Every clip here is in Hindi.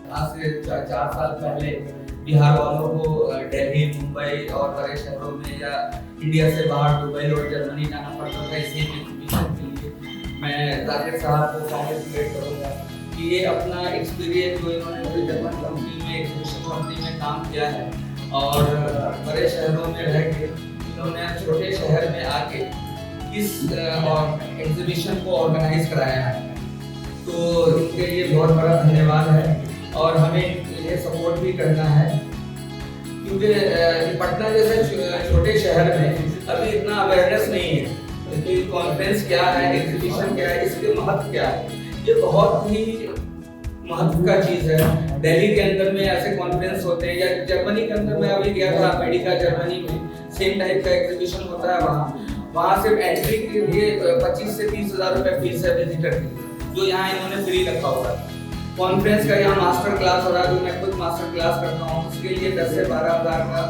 आज से 4 साल पहले बिहार वालों को दिल्ली, मुंबई और बड़े शहरों में या इंडिया से बाहर दुबई और जर्मनी जाना पड़ता था इसी एग्जीबिशन के लिए। मैं जाकिर साहब को कॉन्ग्रेचुलेट करूँगा कि ये अपना एक्सपीरियंस जो इन्होंने जर्मन कंपनी में एग्जीबिशन कंपनी में काम किया है और बड़े शहरों में रह के इन्होंने छोटे शहर में आके इस एग्जीबिशन को ऑर्गेनाइज कराया है। तो इनके लिए बहुत बड़ा धन्यवाद है और हमें ये सपोर्ट भी करना है क्योंकि पटना जैसे छोटे शहर में अभी इतना अवेयरनेस नहीं है कि कॉन्फ्रेंस क्या है, एग्जीबिशन क्या है, इसके महत्व क्या है। ये बहुत ही महत्व का चीज़ है। दिल्ली के अंदर में ऐसे कॉन्फ्रेंस होते हैं या जर्मनी के अंदर में अभी गया था अमेरिका जर्मनी में सेम टाइप का एग्जीबिशन होता है। वहाँ सिर्फ एंट्री के लिए 25 से 30 हज़ार रुपये फीस है विजिटर की, जो यहाँ इन्होंने फ्री रखा हुआ है। कॉन्फ्रेंस का यहाँ मास्टर क्लास हो रहा है, जो मैं खुद मास्टर क्लास करता हूँ, उसके लिए 10 से 12 हज़ार का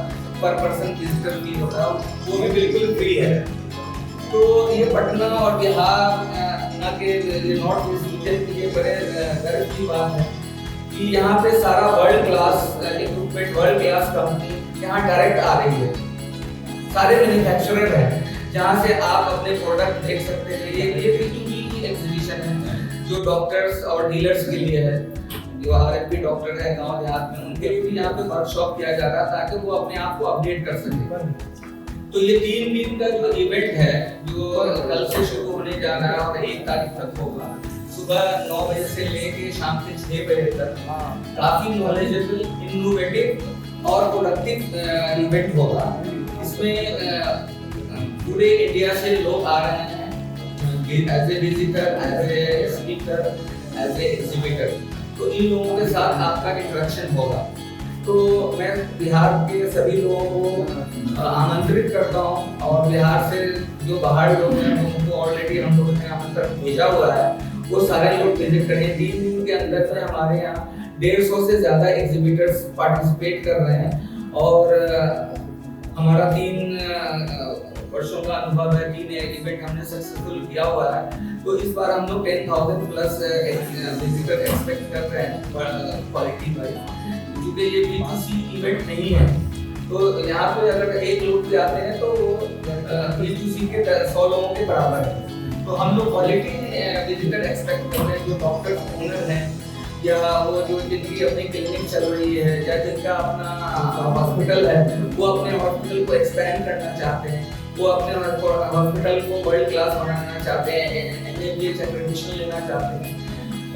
पर पर्सन विजिटर फी होता है, वो भी बिल्कुल फ्री है। तो ये पटना और बिहार न के नॉर्थ ईस्ट रीजन के लिए बड़े गर्व की बात है कि यहाँ पे सारा world class equipment, world class company यहाँ डायरेक्ट आ रही है। सारे मैन्युफैक्चरर हैं जहाँ से आप अपने प्रोडक्ट देख सकते हैं। ये B2B एग्जीबिशन है जो डॉक्टर्स और डीलर्स के लिए है। जो RMP डॉक्टर है गांव देहात में, उनके लिए भी यहाँ पे वर्कशॉप किया जा रहा है ताकि वो अपने आप को अपडेट कर सके। तो ये 3 दिन का जो इवेंट है जो कल से शुरू होने जा रहा है और 1 तारीख तक होगा, सुबह 9 बजे से लेके शाम के 6 बजे तक काफी नॉलेजेबल, इनोवेटिव और प्रोडक्टिव इवेंट होगा। इसमें पूरे इंडिया से लोग आ रहे हैं as a visitor, as a speaker, as a exhibitor. तो इन लोगों के साथ आपका इंटरेक्शन होगा। तो मैं बिहार के सभी लोगों को आमंत्रित करता हूँ और बिहार से जो बाहर लोग हैं उनको ऑलरेडी हम लोगों ने आमंत्रण भेजा हुआ है, वो सारे लोग विजिट करें। 3 दिन के अंदर में हमारे यहाँ 150 से ज़्यादा एग्जीबिटर्स पार्टिसिपेट कर रहे हैं और हमारा 3 वर्षों का अनुभव है। 3 इवेंट हमने सक्सेसफुल किया हुआ है। तो इस बार हम लोग 10,000 प्लस विजिटर एक्सपेक्ट कर रहे हैं क्वालिटी वाइज, क्योंकि ये B2C इवेंट नहीं है। तो यहाँ पे अगर 1 लोग भी आते हैं तो वो B2C के 100 लोगों के बराबर है। तो हम लोग क्वालिटी विजिटर एक्सपेक्ट कर रहे हैं। जो डॉक्टर ओनर हैं या वो जो जिनकी अपनी क्लिनिक चल रही है या जिनका अपना हॉस्पिटल है, वो अपने हॉस्पिटल को एक्सपैंड करना चाहते हैं, वो अपने हॉस्पिटल को वर्ल्ड क्लास बनाना चाहते हैं, MBBS एक्रेडिटेशन लेना चाहते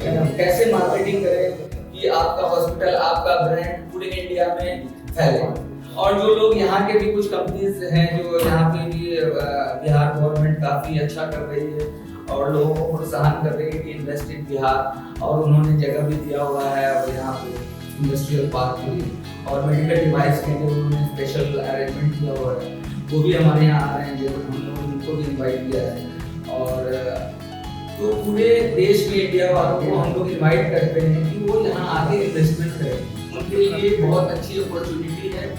हैं, कैसे मार्केटिंग करें कि आपका हॉस्पिटल, आपका ब्रांड पूरे इंडिया में फैले। और जो लोग यहाँ के भी कुछ कंपनीज हैं जो यहाँ पे भी बिहार गवर्नमेंट काफ़ी अच्छा कर रही है और लोगों को प्रोत्साहन कर रही है कि इन्वेस्ट इन बिहार, और उन्होंने जगह भी दिया हुआ है और यहाँ पे इंडस्ट्रियल पार्क भी, और मेडिकल डिवाइस के लिए उन्होंने स्पेशल अरेंजमेंट किया हुआ है, वो भी हमारे यहाँ आ रहे हैं। जब हम लोग उनको भी इन्वाइट किया है और तो पूरे देश में इंडिया वालों को हम लोग इन्वाइट करते हैं कि वो यहाँ आके इन्वेस्टमेंट करें। उनके लिए बहुत अच्छी अपॉर्चुनिटी है।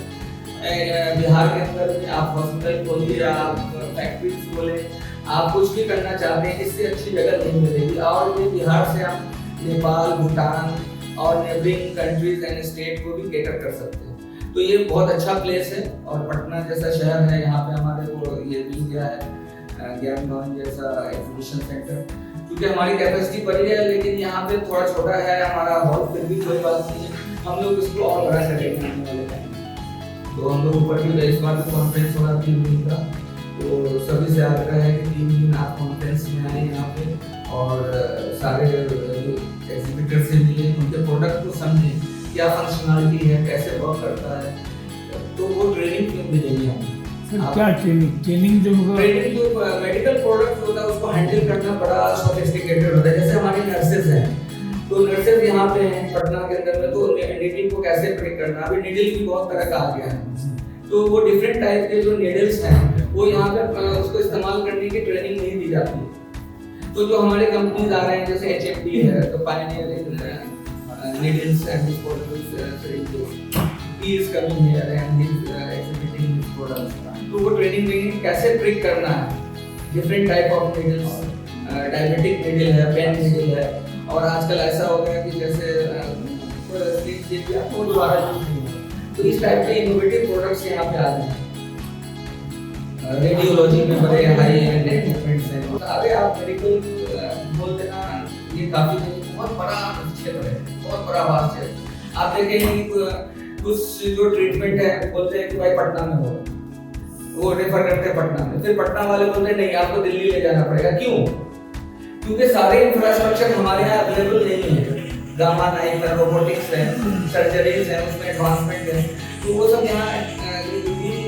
बिहार के अंदर में आप हॉस्पिटल खोलिए, आप फैक्ट्रीज खोलें, आप कुछ भी करना चाहते हैं, इससे अच्छी जगह नहीं मिलेगी। और ये बिहार से हम नेपाल, भूटान और नेबरिंग कंट्रीज एंड स्टेट को भी केटर कर सकते हैं। तो ये बहुत अच्छा प्लेस है और पटना जैसा शहर है, यहाँ पे हमारे को ये मिल गया है ज्ञान भवन जैसा एग्जीबिशन सेंटर, क्योंकि हमारी कैपेसिटी बड़ी है लेकिन यहाँ पे थोड़ा छोटा है हमारा हॉल, फिर भी कोई बात नहीं है, हम लोग इसको और बड़ा करेंगे आने वाले टाइम। तो हम लोग ऊपर भी इस बार भी कॉन्फ्रेंस हो रहा 3 दिन का, तो सभी से आग्रह है कि 3 दिन आप कॉन्फ्रेंस में आए यहाँ पे और सारे एग्जीबिटर से मिले, उनके प्रोडक्ट को समझें, क्या फंक्शनलिटी है, कैसे वर्क करता है, तो वो ट्रेनिंग भी देंगे हम। क्या ट्रेनिंग जो मेडिकल प्रोडक्ट होता है उसको हैंडल करना बड़ा सोफिस्टिकेटेड होता है। जैसे हमारी नर्सेज हैं, तो नर्सेज यहाँ पे हैं पटना के अंदर में, तो नीडल को कैसे प्रिक करना, अभी नीडल भी बहुत तरह का आ गया है, तो वो डिफरेंट टाइप के जो नीडल्स हैं वो यहाँ पे उसको इस्तेमाल करने की ट्रेनिंग नहीं दी जाती है। तो जो हमारे कंपनीज आ रहे हैं जैसे HFD है, तो Pioneer in needles and disposable syringes, he is coming here and he is exhibiting his products। तो वो ट्रेनिंग देंगे कैसे प्रिक करना है, different type of needles, diabetic needle है, पेन नीडल है, और आजकल ऐसा हो गया कि जैसे ये किया तो वो दोबारा यूज नहीं होगा। तो इस टाइप के इनोवेटिव प्रोडक्ट्स यहाँ पे आ रहे हैं। रेडियोलॉजी में बड़े हाई एंड इक्विपमेंट्स हैं। अरे आप मेडिकल बोलते ना, ये काफी बहुत बड़ा क्षेत्र है, बहुत बड़ा वास्ट है। आप देखेंगे कि कुछ जो ट्रीटमेंट है बोलते हैं कि भाई पटना में हो, वो रेफर करते हैं पटना में, फिर पटना वाले बोलते हैं नहीं आपको दिल्ली ले जाना पड़ेगा। क्यों? क्योंकि सारे इंफ्रास्ट्रक्चर हमारे यहाँ अवेलेबल नहीं है। गामा नाइफ है, रोबोटिक्स है, सर्जरीज है, उसमें एडवांसमेंट है, तो वो सब यहाँ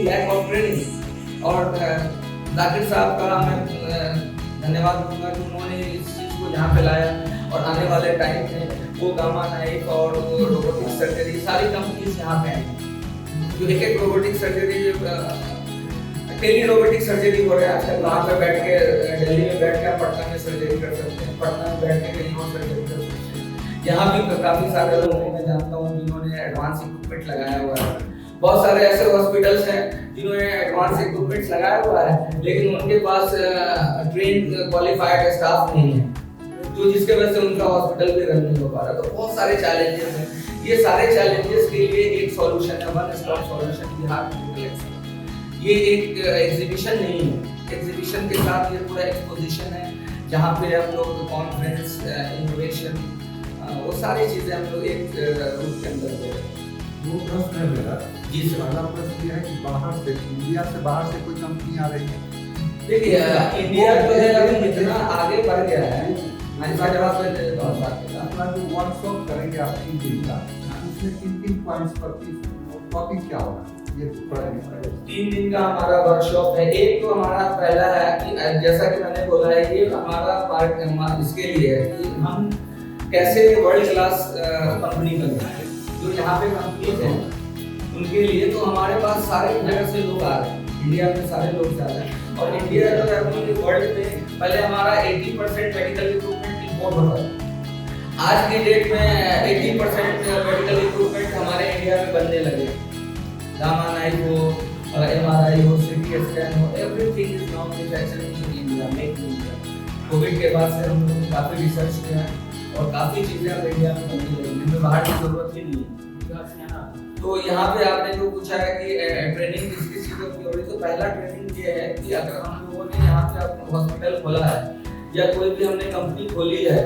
लैक ऑफ ट्रेनिंग। और जाकिर साहब का मैं धन्यवाद दूंगा कि उन्होंने इस चीज़ को यहाँ पे लाया, और आने वाले टाइम में वो गामा नाइफ और रोबोटिक सर्जरी सारी कंपनीज यहाँ पे आएंगी। जो एक robotic surgery, telerobotic surgery हो रहा है आजकल। वहाँ पे बैठ के दिल्ली में बैठ के आप पटना में सर्जरी कर सकते हैं, पटना में बैठ के कहीं और सर्जरी कर सकते हैं। यहाँ भी काफ़ी सारे लोगों को मैं जानता हूँ जिन्होंने एडवांस इक्विपमेंट लगाया हुआ है। बहुत सारे ऐसे हॉस्पिटल्स हैं जिन्होंने एडवांस इक्विपमेंट्स लगाया हुआ है, लेकिन उनके पास ट्रेन क्वालिफाइड स्टाफ नहीं है, तो जिसके वजह से उनका हॉस्पिटल भी रन नहीं हो पा रहा। तो बहुत सारे चैलेंजेस हैं। ये सारे चैलेंजेस के लिए एक सॉल्यूशन है, one stop solution Bihar medical expo. ये एक एग्जीबिशन नहीं है, एग्जीबिशन के साथ ये पूरा एक्सपोजिशन है जहाँ पे हम लोग कॉन्फ्रेंस, इनोवेशन, वो सारी चीज़ें हम लोग एक रूप के अंदर दे रहे हैं। वो प्रश्न है मेरा जी सर। पहला प्रश्न ये है कि बाहर से, इंडिया से बाहर से कोई कंपनी आ रही है? देखिए इंडिया जो है अभी इतना आगे बढ़ गया है। मैं इसका जवाब देते हैं बहुत साथ अपना जो वर्कशॉप करेंगे आप 3 दिन का, उसमें 3 पॉइंट्स पर टॉपिक क्या होगा? ये 3 दिन का हमारा वर्कशॉप है। एक तो हमारा पहला है कि जैसा कि मैंने बोला है, ये हमारा इसके लिए है कि हम कैसे वर्ल्ड क्लास कंपनी बने। जो यहाँ पे कंपनीज हैं उनके लिए तो हमारे पास सारे जगह से लोग आ रहे हैं, इंडिया में सारे लोग जा रहे हैं। और इंडिया जो है पूरे वर्ल्ड में पहले हमारा 80% मेडिकल इक्विपमेंट इंपोर्ट होता था। आज की डेट में 80% मेडिकल इक्विपमेंट हमारे इंडिया में बनने लगे। गामा नाइफ हो, MRI हो, CT स्कैन हो, everything is now manufacturing in India, made in India. Covid के बाद से हम लोगों ने काफी रिसर्च किया है और काफी चीजें अब इंडिया में बनने लगी, हमें बाहर की जरूरत ही नहीं है। तो यहाँ पे आपने जो पूछा है कि ट्रेनिंग किस चीज़ों की हो रही है, तो पहला ट्रेनिंग ये है कि अगर हम लोगों ने यहाँ पे अपना हॉस्पिटल खोला है या कोई भी हमने कंपनी खोली है,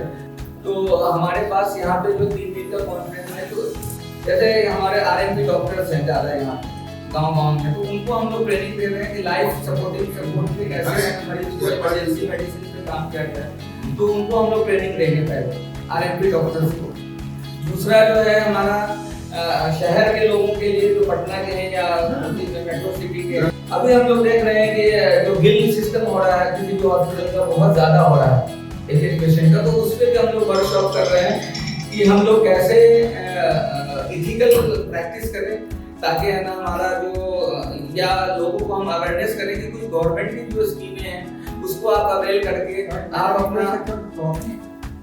तो हमारे पास यहाँ पे जो 3 दिन का कॉन्फ्रेंस है, तो जैसे हमारे RMP डॉक्टर्स हैं ज़्यादा यहाँ गाँव में, तो उनको हम लोग ट्रेनिंग दे रहे हैं कि लाइफ सपोर्टिंग सपोर्ट पे कैसे मरीज को इमरजेंसी मेडिसिन पे काम किया जाए, तो उनको हम लोग ट्रेनिंग देंगे पहले RMP डॉक्टर्स को। दूसरा जो है हमारा शहर के लोगों के लिए जो पटना के हैं या मेट्रो सिटी के, अभी हम लोग देख रहे हैं कि जो बिल सिस्टम हो रहा है किसी भी हॉस्पिटल का बहुत ज़्यादा हो रहा है एक पेशेंट का, तो उस पर भी हम लोग वर्कशॉप कर रहे हैं कि हम लोग कैसे इथिकल प्रैक्टिस करें, ताकि है ना हमारा जो या लोगों को हम अवेयरनेस करें कि कुछ गवर्नमेंट की जो स्कीमें हैं उसको आप अवेल करके आप अपना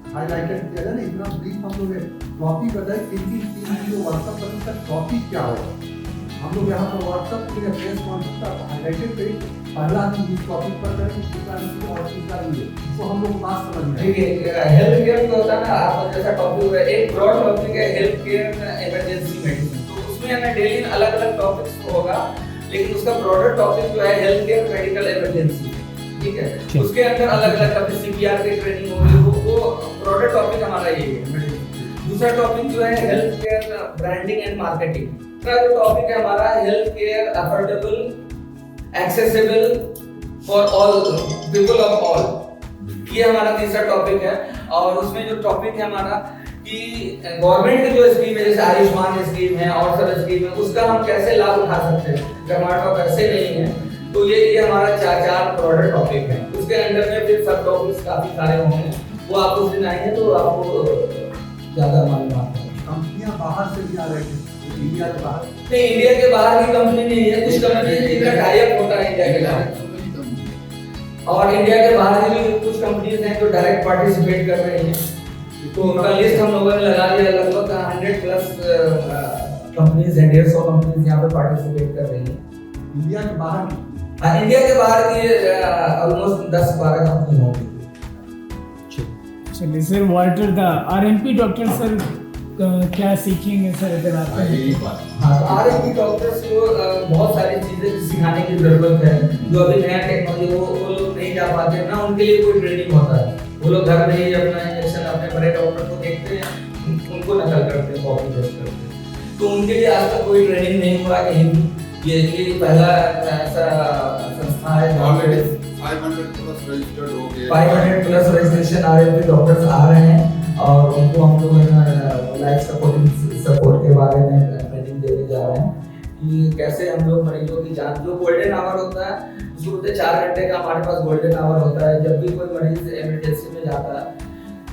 हाइलाइटेड किया जाए ना, इतना ब्रीफ हम लोग टॉपिक बताए कि जो व्हाट्सएप पर इसका टॉपिक क्या होगा। हम लोग यहाँ पर व्हाट्सएप के लिए प्रेस कॉन्फ्रेंस का हाइलाइटेड करें, पहला हम जिस टॉपिक पर करें कितना इसको और कितना नहीं है, तो हम लोग बात समझ में देखिए हेल्थ केयर तो होता है ना, आप जैसा टॉपिक है, एक ब्रॉड टॉपिक है हेल्थ केयर इमरजेंसी मेडिसिन, तो उसमें हमें डेली अलग अलग टॉपिक्स होगा, लेकिन उसका ब्रॉडर टॉपिक जो है हेल्थ केयर मेडिकल इमरजेंसी, ठीक है। उसके अंदर अलग अलग अपनी CPR की ट्रेनिंग होगी, वो ब्रॉडर टॉपिक हमारा ये है। दूसरा टॉपिक जो है health care branding and marketing. तीसरा जो टॉपिक है हमारा health care affordable accessible for all people of all, ये हमारा तीसरा टॉपिक है। और उसमें जो टॉपिक है हमारा कि गवर्नमेंट की जो स्कीम है, जैसे आयुष्मान स्कीम है और सब स्कीम है, उसका हम कैसे लाभ उठा सकते हैं अगर हमारे पास पैसे नहीं है, तो ये हमारा 4 ब्रॉडर टॉपिक है। उसके अंदर में फिर सब टॉपिक्स काफी सारे होंगे, वो आप उस दिन आएंगे तो आपको ज्यादा मालूमात होगी। कंपनियां बाहर से भी आ रही हैं, इंडिया के बाहर नहीं, इंडिया के बाहर की कंपनी नहीं है, कुछ कंपनी जिनका टाई अप होता है इंडिया के बाहर, और इंडिया के बाहर भी कुछ कंपनीज हैं जो डायरेक्ट पार्टिसिपेट कर रही हैं, तो उनका लिस्ट हम लोगों ने लगा दिया। लगभग 100+ कंपनीज हैं, 150 कंपनीज यहाँ पे पार्टिसिपेट कर रही हैं इंडिया के बाहर। इंडिया के बाहर की ऑलमोस्ट 10-12 कंपनी होंगी। चलिए sir, what are the RMP doctor sir क्या सीखेंगे सर अगर आते हैं? हाँ, तो R&D डॉक्टर्स को बहुत सारी चीजें सिखाने की जरूरत है। जो अभी नया टेक्नोलॉजी वो लोग नहीं जा पाते ना, उनके लिए कोई ट्रेनिंग होता है। वो लोग घर में ही अपना इंजेक्शन अपने बड़े डॉक्टर को देखते हैं, उनको नकल करते हैं, कॉपी पेस्ट करते हैं। तो उनके लिए आज तक कोई ट्रेनिंग नहीं हुआ कहीं भी। ये पहला ऐसा संस्था है जहाँ पे 500 प्लस रजिस्टर्ड हो गए, 500 प्लस रजिस्ट्रेशन R&D डॉक्टर्स आ रहे हैं और उनको हम लोग लाइफ सपोर्ट के बारे में ट्रेनिंग देने जा रहे हैं कि कैसे हम लोग मरीजों की जान, जो गोल्डन आवर होता है शुरू होते 4 घंटे का हमारे पास गोल्डन आवर होता है। जब भी कोई मरीज इमरजेंसी में जाता है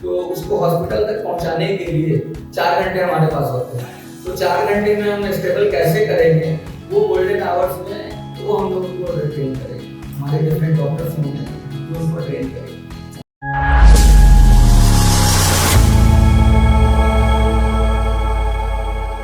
तो उसको हॉस्पिटल तक पहुंचाने के लिए 4 घंटे हमारे पास होते हैं। तो 4 घंटे में हम स्टेबल कैसे करेंगे वो गोल्डन आवर्स में, तो वो हम लोग उनको ट्रेन करेंगे। हमारे डिफरेंट डॉक्टर्स होंगे जो उनको ट्रेन करेंगे।